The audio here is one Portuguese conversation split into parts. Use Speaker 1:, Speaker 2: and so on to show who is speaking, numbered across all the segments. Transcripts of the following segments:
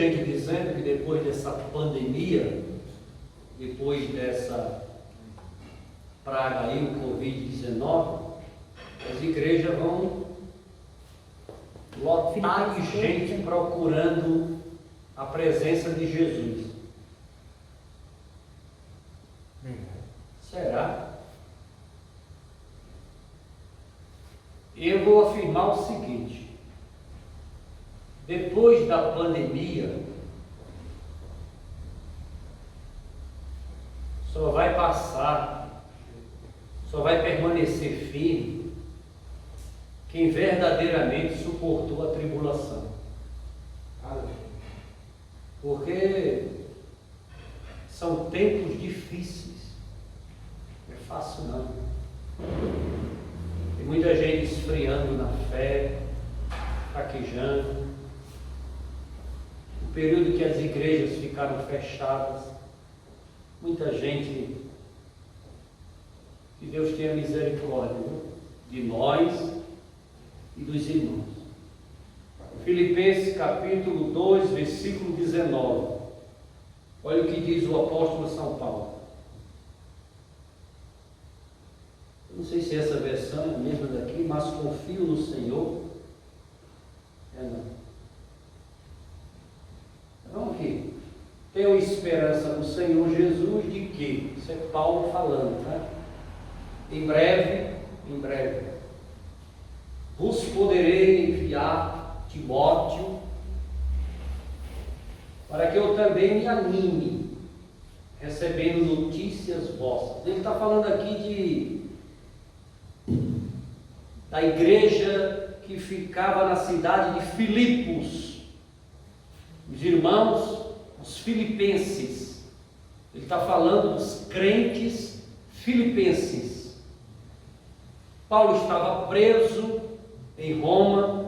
Speaker 1: gente dizendo que depois dessa pandemia, depois dessa praga aí, o Covid-19, as igrejas vão lotar de gente procurando a presença de Jesus. Será? Eu vou afirmar o seguinte: depois da pandemia, só vai passar, só vai permanecer firme quem verdadeiramente suportou a tribulação. Porque são tempos difíceis, não é fácil não. Tem muita gente esfriando na fé, fraquejando. O período que as igrejas ficaram fechadas, muita gente, que Deus tenha misericórdia, viu? De nós e dos irmãos. Filipenses capítulo 2, versículo 19. Olha o que diz o apóstolo São Paulo. Eu não sei se essa versão é a mesma daqui, mas confio no Senhor. Não. Vamos aqui. Tenho esperança no Senhor Jesus de que? Isso é Paulo falando, tá? Em breve, vos poderei enviar Timóteo, para que eu também me anime, recebendo notícias vossas. Ele está falando aqui da igreja que ficava na cidade de Filipos, os irmãos, os filipenses. Ele está falando dos crentes filipenses. Paulo estava preso em Roma,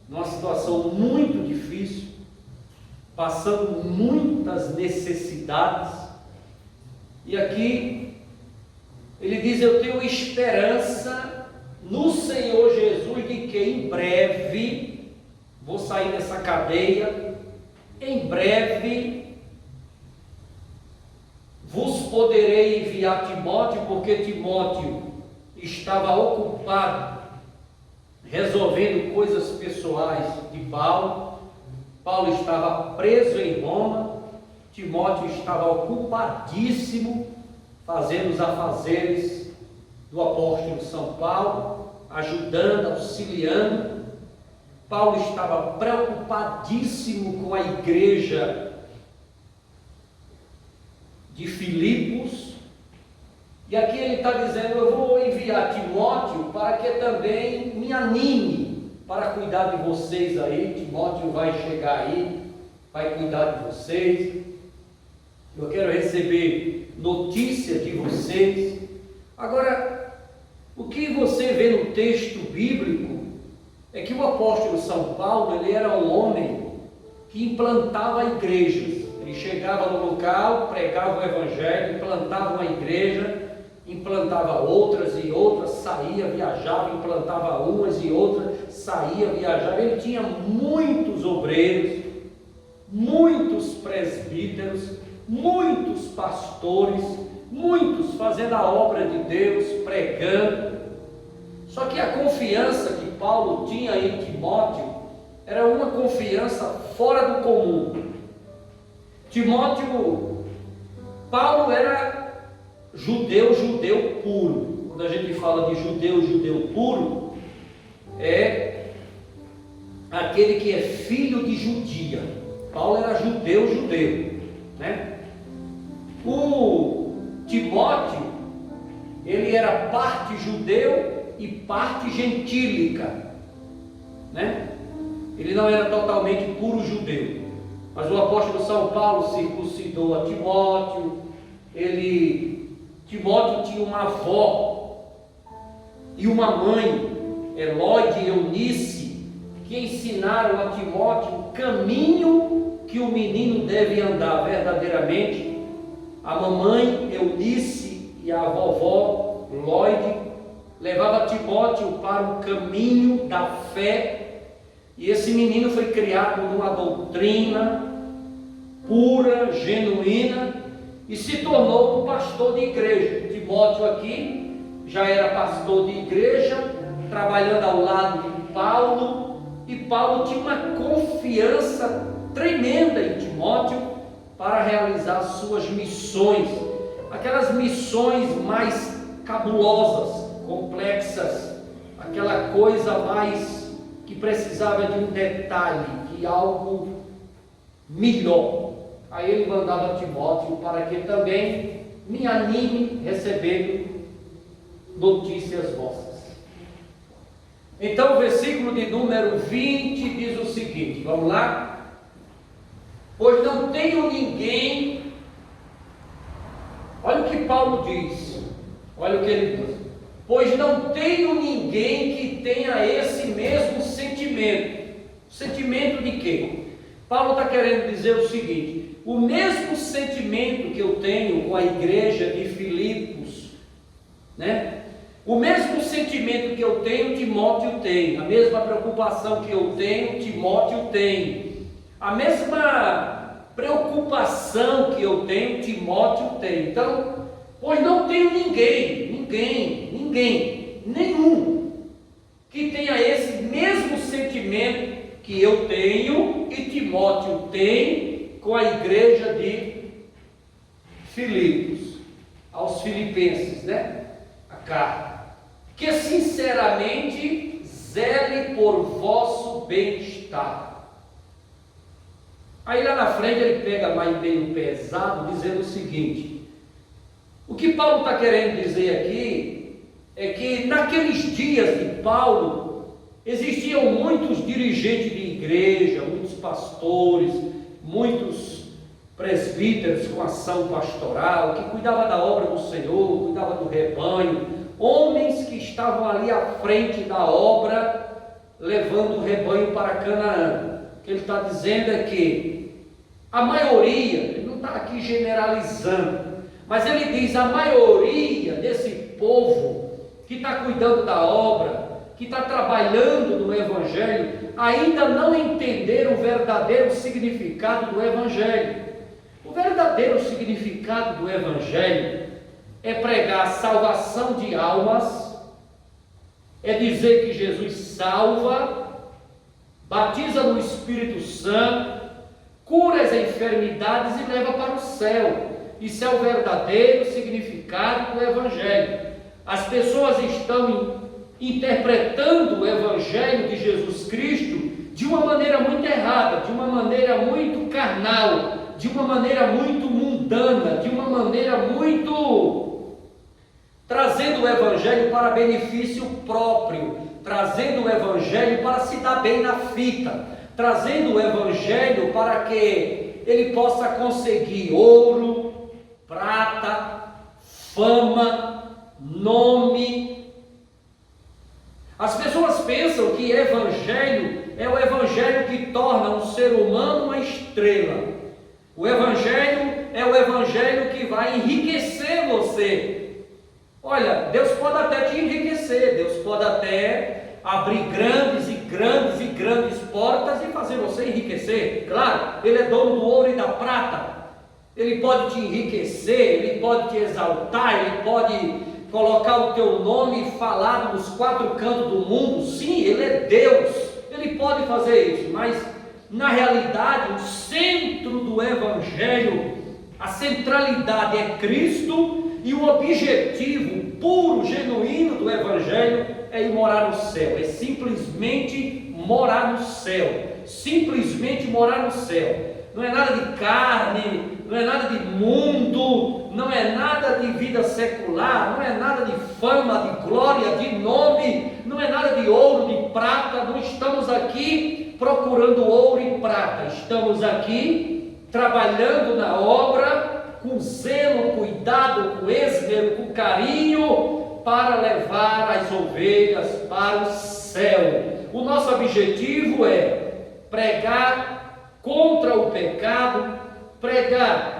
Speaker 1: numa situação muito difícil, passando muitas necessidades, e aqui ele diz: eu tenho esperança no Senhor Jesus de que em breve vou sair dessa cadeia, em breve vos poderei enviar Timóteo, porque Timóteo estava ocupado resolvendo coisas pessoais de Paulo. Paulo estava preso em Roma, Timóteo estava ocupadíssimo fazendo os afazeres do apóstolo São Paulo, ajudando, auxiliando. Paulo estava preocupadíssimo com a igreja de Filipos, e aqui ele está dizendo: eu vou enviar Timóteo para que também me anime para cuidar de vocês aí. Timóteo vai chegar aí, vai cuidar de vocês. Eu quero receber notícia de vocês. Agora, o que você vê no texto bíblico é que o apóstolo São Paulo, ele era um homem que implantava igrejas. Ele chegava no local, pregava o evangelho, implantava uma igreja, implantava outras e outras, saía, viajava, implantava umas e outras, saía, viajava. Ele tinha muitos obreiros, muitos presbíteros, muitos pastores, muitos fazendo a obra de Deus, pregando. Só que a confiança que Paulo tinha em Timóteo era uma confiança fora do comum. Paulo era judeu puro. Quando a gente fala de judeu puro, é aquele que é filho de judia. Paulo era judeu, né? O Timóteo, ele era parte judeu e parte gentílica, né? Ele não era totalmente puro judeu. Mas o apóstolo São Paulo circuncidou a Timóteo. Timóteo tinha uma avó e uma mãe, Elóide e Eunice, que ensinaram a Timóteo o caminho que o menino deve andar verdadeiramente. A mamãe Eunice e a vovó Lóide levava Timóteo para o caminho da fé, e esse menino foi criado numa doutrina, pura, genuína, e se tornou um pastor de igreja. Timóteo aqui já era pastor de igreja, trabalhando ao lado de Paulo, e Paulo tinha uma confiança tremenda em Timóteo para realizar suas missões, aquelas missões mais cabulosas, complexas, aquela coisa mais que precisava de um detalhe, de algo melhor. Aí ele mandava Timóteo para que também me anime recebendo notícias vossas. Então o versículo de número 20 diz o seguinte, vamos lá? Pois não tenho ninguém, olha o que Paulo diz, olha o que ele diz, pois não tenho ninguém que tenha esse mesmo sentimento. Sentimento de quê? Paulo está querendo dizer o seguinte, o mesmo sentimento que eu tenho com a igreja de Filipos, né? O mesmo sentimento que eu tenho, Timóteo tem, a mesma preocupação que eu tenho, Timóteo tem, a mesma preocupação que eu tenho, Timóteo tem. Então, pois não tenho nenhum que tenha esse mesmo sentimento que eu tenho e Timóteo tem com a igreja de Filipos, aos filipenses, né? A carta. Que sinceramente zele por vosso bem-estar. Aí lá na frente ele pega mais meio pesado, dizendo o seguinte, o que Paulo está querendo dizer aqui é que naqueles dias de Paulo existiam muitos dirigentes de igreja, muitos pastores, muitos presbíteros com ação pastoral, que cuidavam da obra do Senhor, cuidavam do rebanho, homens que estavam ali à frente da obra, levando o rebanho para Canaã. O que ele está dizendo é que a maioria, ele não está aqui generalizando, mas ele diz, a maioria desse povo que está cuidando da obra, que está trabalhando no Evangelho, ainda não entenderam o verdadeiro significado do Evangelho. O verdadeiro significado do Evangelho é pregar a salvação de almas, é dizer que Jesus salva, batiza no Espírito Santo, cura as enfermidades e leva para o céu. Isso é o verdadeiro significado do Evangelho. As pessoas estão interpretando o Evangelho de Jesus Cristo de uma maneira muito errada, de uma maneira muito carnal, de uma maneira muito mundana, de uma maneira muito trazendo o Evangelho para benefício próprio, trazendo o Evangelho para se dar bem na fita, trazendo o Evangelho para que ele possa conseguir ouro, prata, fama, nome. As pessoas pensam que Evangelho é o Evangelho que torna um ser humano uma estrela. O Evangelho é o Evangelho que vai enriquecer você. Olha, Deus pode até te enriquecer, Deus pode até abrir grandes portas e fazer você enriquecer. Claro, Ele é dono do ouro e da prata. Ele pode te enriquecer, Ele pode te exaltar, Ele pode colocar o teu nome falado nos quatro cantos do mundo. Sim, Ele é Deus, Ele pode fazer isso, mas na realidade o centro do Evangelho, a centralidade é Cristo. E o objetivo puro, genuíno do Evangelho é ir morar no céu, é simplesmente morar no céu, simplesmente morar no céu. Não é nada de carne, não é nada de mundo, não é nada de vida secular, não é nada de fama, de glória, de nome, não é nada de ouro, de prata. Não estamos aqui procurando ouro e prata, estamos aqui trabalhando na obra com zelo, cuidado, com esmero, com carinho, para levar as ovelhas para o céu. O nosso objetivo é pregar contra o pecado, pregar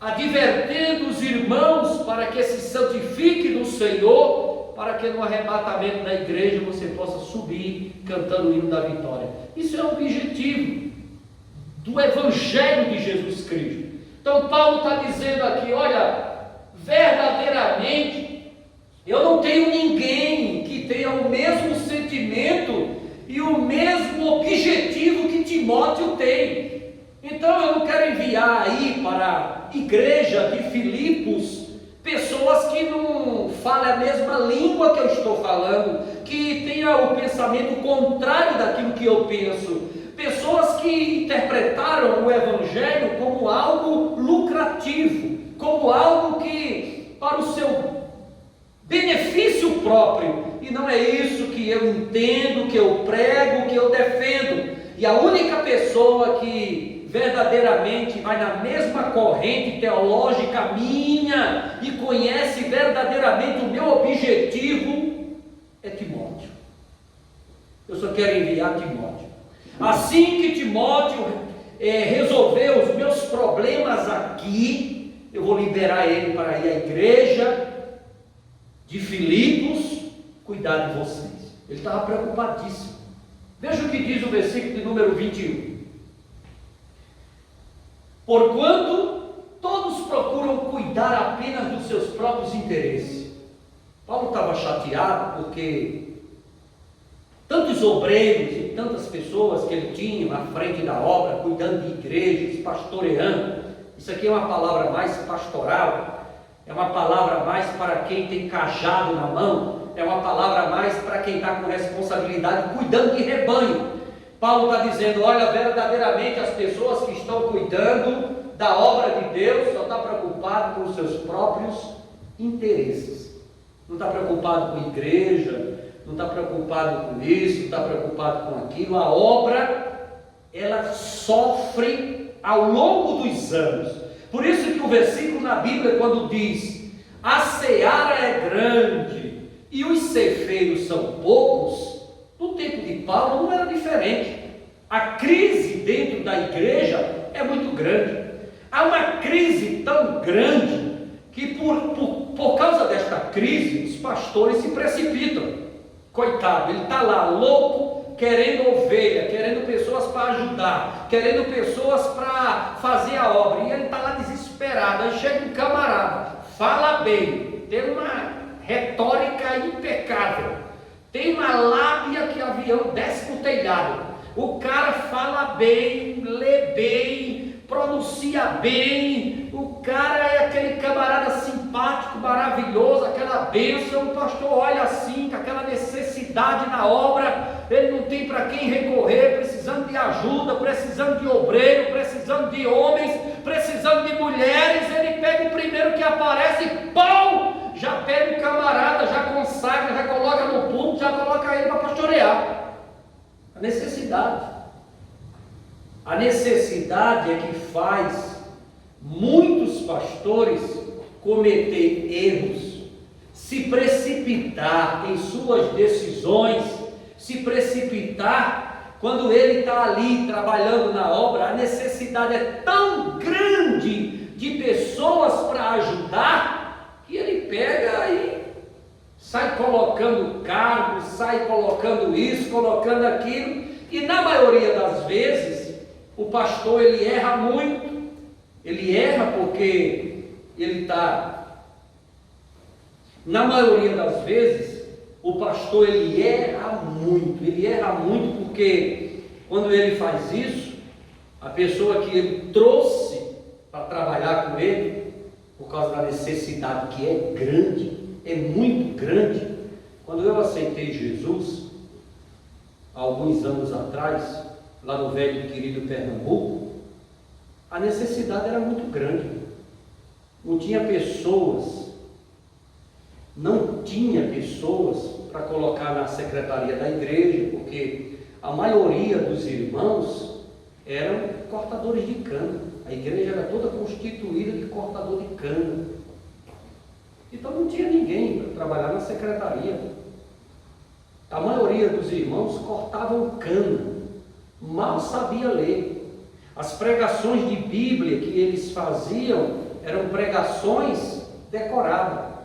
Speaker 1: advertendo os irmãos para que se santifique no Senhor, para que no arrebatamento da igreja você possa subir cantando o hino da vitória. Isso é o objetivo do Evangelho de Jesus Cristo. Então Paulo está dizendo aqui, olha, verdadeiramente, eu não tenho ninguém que tenha o mesmo sentimento e o mesmo objetivo que Timóteo tem. Então eu não quero enviar aí para a igreja de Filipos pessoas que não falem a mesma língua que eu estou falando, que tenham o pensamento contrário daquilo que eu penso, pessoas que interpretaram o Evangelho como algo lucrativo, como algo que para o seu benefício próprio, e não é isso que eu entendo, que eu prego, que eu defendo. E a única pessoa que verdadeiramente vai na mesma corrente teológica minha e conhece verdadeiramente o meu objetivo é Timóteo. Eu só quero enviar Timóteo. Assim que Timóteo resolver os meus problemas aqui, eu vou liberar ele para ir à igreja de Filipos cuidar de vocês. Ele estava preocupadíssimo. Veja o que diz o versículo de número 21. Porquanto todos procuram cuidar apenas dos seus próprios interesses. Paulo estava chateado porque tantos obreiros e tantas pessoas que ele tinha à frente da obra, cuidando de igrejas, pastoreando. Isso aqui é uma palavra mais pastoral, é uma palavra mais para quem tem cajado na mão, é uma palavra mais para quem está com responsabilidade, cuidando de rebanho. Paulo está dizendo, olha, verdadeiramente as pessoas que estão cuidando da obra de Deus só estão preocupadas com os seus próprios interesses. Não está preocupado com a igreja, não está preocupado com isso, não está preocupado com aquilo. A obra, ela sofre ao longo dos anos. Por isso que o versículo na Bíblia, quando diz, a seara é grande e os ceifeiros são poucos, no tempo de Paulo não era diferente. A crise dentro da igreja é muito grande. Há uma crise tão grande que por causa desta crise, os pastores se precipitam. Coitado, ele está lá louco, querendo ovelha, querendo pessoas para ajudar, querendo pessoas para fazer a obra, e ele está lá desesperado. Aí chega um camarada, fala bem, tem uma retórica impecável, tem uma lábia que avião desce para o telhado. O cara fala bem, lê bem, pronuncia bem, o cara é aquele camarada simpático, maravilhoso, aquela bênção. O pastor olha assim, com aquela necessidade na obra, ele não tem para quem recorrer, precisando de ajuda, precisando de obreiro, precisando de homens, precisando de mulheres. Ele pega o primeiro que aparece e pau, já pega o camarada, já consagra, já coloca no púlpito, já coloca ele para pastorear. A necessidade é que faz muitos pastores cometer erros, se precipitar em suas decisões, se precipitar quando ele está ali trabalhando na obra. A necessidade é tão grande de pessoas para ajudar, que ele pega e sai colocando cargos, sai colocando isso, colocando aquilo, e na maioria das vezes o pastor ele erra muito. Ele erra porque ele está, na maioria das vezes o pastor ele erra muito porque quando ele faz isso, a pessoa que ele trouxe para trabalhar com ele, por causa da necessidade que é grande, é muito grande. Quando eu aceitei Jesus, há alguns anos atrás, lá no velho e querido Pernambuco, a necessidade era muito grande. Não tinha pessoas para colocar na secretaria da igreja, porque a maioria dos irmãos eram cortadores de cana. A igreja era toda constituída de cortador de cana. Então não tinha ninguém para trabalhar na secretaria. A maioria dos irmãos cortavam cana, mal sabia ler. As pregações de Bíblia que eles faziam eram pregações decoradas.